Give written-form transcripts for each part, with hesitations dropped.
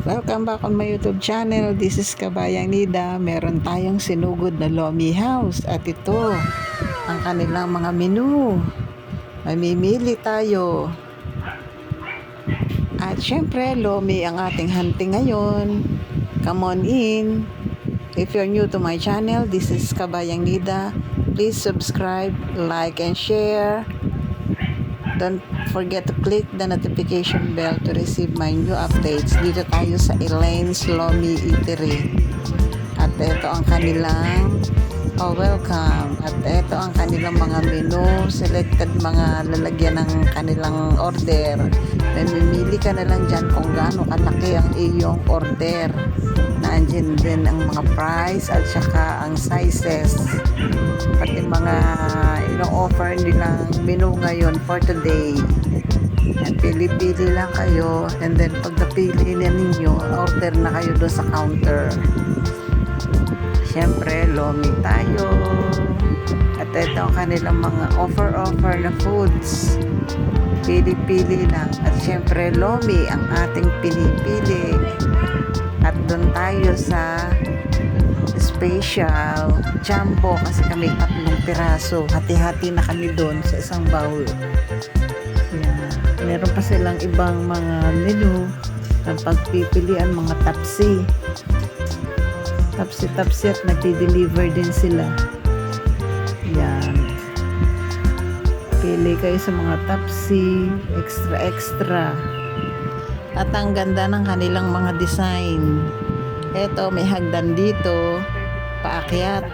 Welcome back on my YouTube channel. This is Kabayang Nida. Meron tayong sinugod na Lomi House. At ito, ang kanilang mga menu. Mamimili tayo. At syempre, Lomi ang ating hunting ngayon. Come on in. If you're new to my channel, this is Kabayang Nida. Please subscribe, like, and share. Don't forget to click the notification bell to receive my new updates. Dito tayo sa Elaine's Lomi Eatery. At ito ang kanilang welcome. At ito ang kanilang mga menu, selected mga lalagyan ng kanilang order. Mamimili ka na lang dyan kung gaano kalaki ang iyong order. Nandiyan din ang mga price at saka ang sizes. Pati mga ino-offer nilang menu ngayon for today. Yan, pili-pili lang kayo, and then pag napili na ninyo, order na kayo doon sa counter. Siyempre, Lomi tayo. At ito ang kanilang mga offer na foods. Pili-pili lang. At siyempre, Lomi ang ating pinipili. At doon tayo sa special jumbo kasi kami 3 piraso. Hati-hati na kami doon sa isang bowl. Yan. Meron pa silang ibang mga menu ng pagpipilian, mga tapsi at nagdi-deliver din sila. Yan. Pili kayo sa mga tapsi, extra. At ang ganda ng kanilang mga design. Eto, may hagdan dito, paakyat.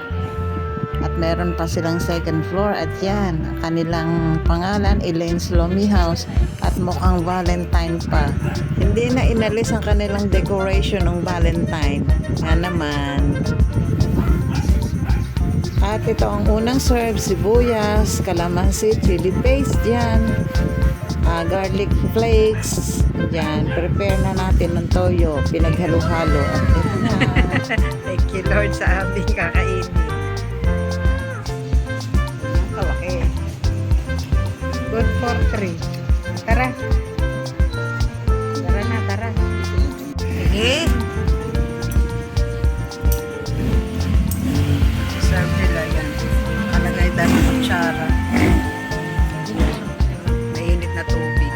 At meron pa silang second floor. At yan, ang kanilang pangalan, Elaine's Lomi House. At mukhang Valentine pa. Hindi na inalis ang kanilang decoration ng Valentine. Nga naman. At ito ang unang serve, sibuyas, kalamansi, chili paste dyan. Garlic flakes. Yan, prepare na natin ng toyo, pinaghalo-halo. At ito na. Thank you Lord sa aming kakainin. Ang kalaki. Good for 3. Tara. Tara. Sige. Serve nila yan. Kalagay dahil ng kutsara. Mainit na tubig.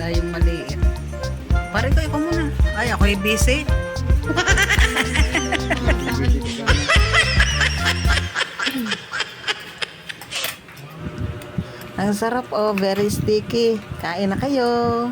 Yung maliit. Pare ko, ikaw muna. Ay, ako'y busy. Ang sarap, very sticky. Kain na kayo.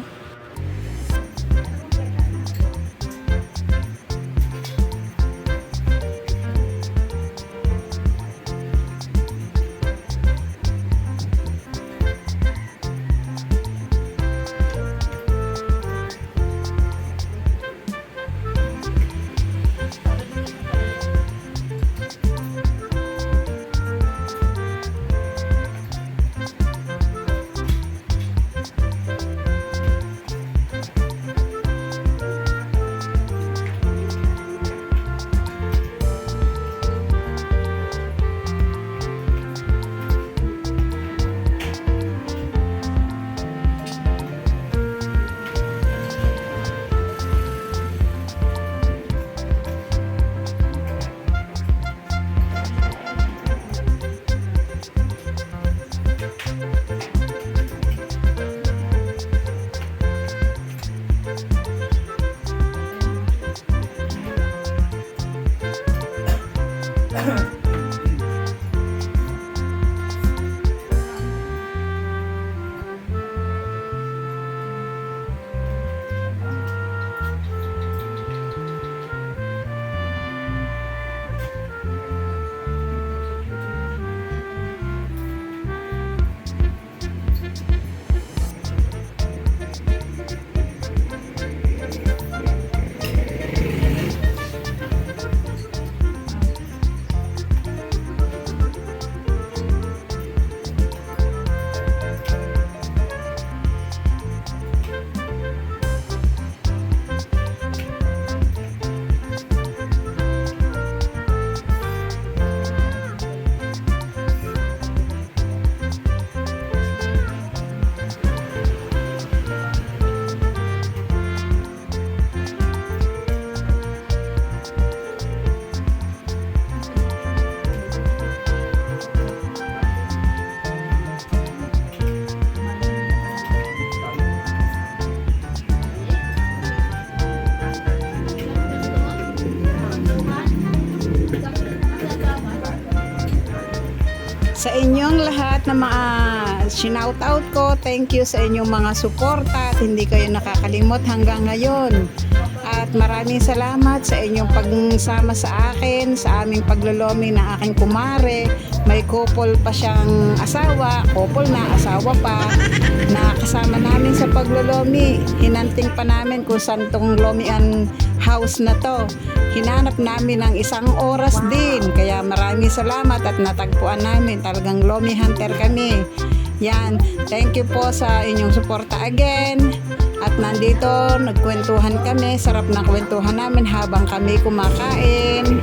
Sa inyong lahat na mga shout-out ko, thank you sa inyong mga suporta at hindi kayo nakakalimot hanggang ngayon. At maraming salamat sa inyong pagsama sa akin, sa aming paglolomi ng aking kumare. May couple pa siyang asawa, couple na, asawa pa, na kasama namin sa paglolomi. Hinanting pa namin kung saan tong lomian house na to. Hinanap namin ng 1 oras din. Kaya maraming salamat at natagpuan namin. Talagang lomi hunter kami. Yan, thank you po sa inyong suporta again. At nandito, nagkwentuhan kami. Sarap na kwentuhan namin habang kami kumakain.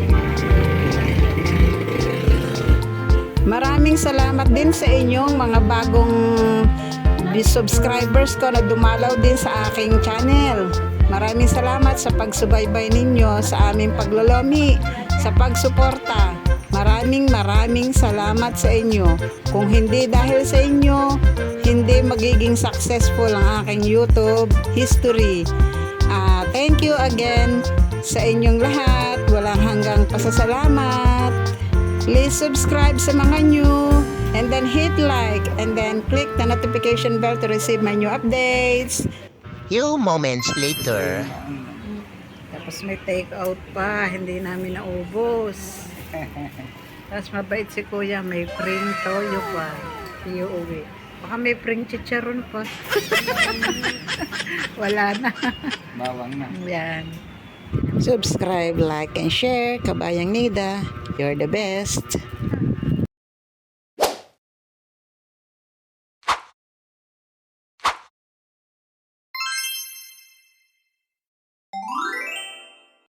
Maraming salamat din sa inyong mga bagong subscribers ko na dumalaw din sa aking channel. Maraming salamat sa pagsubaybay ninyo sa aming paglolomi, sa pagsuporta. Maraming salamat sa inyo. Kung hindi dahil sa inyo, hindi magiging successful ang aking YouTube history. Thank you again sa inyong lahat. Walang hanggang pasasalamat. Please subscribe sa mga new, and then hit like, and then click the notification bell to receive my new updates. Few moments later. Tapos may take out pa, hindi namin naubos. Tapos mabait si kuya, may pring toyo pa. Iuwi. Baka may pring chicharon pa. Wala na. Bawang na. Yan. Subscribe, like, and share. Kabayang Nida, you're the best.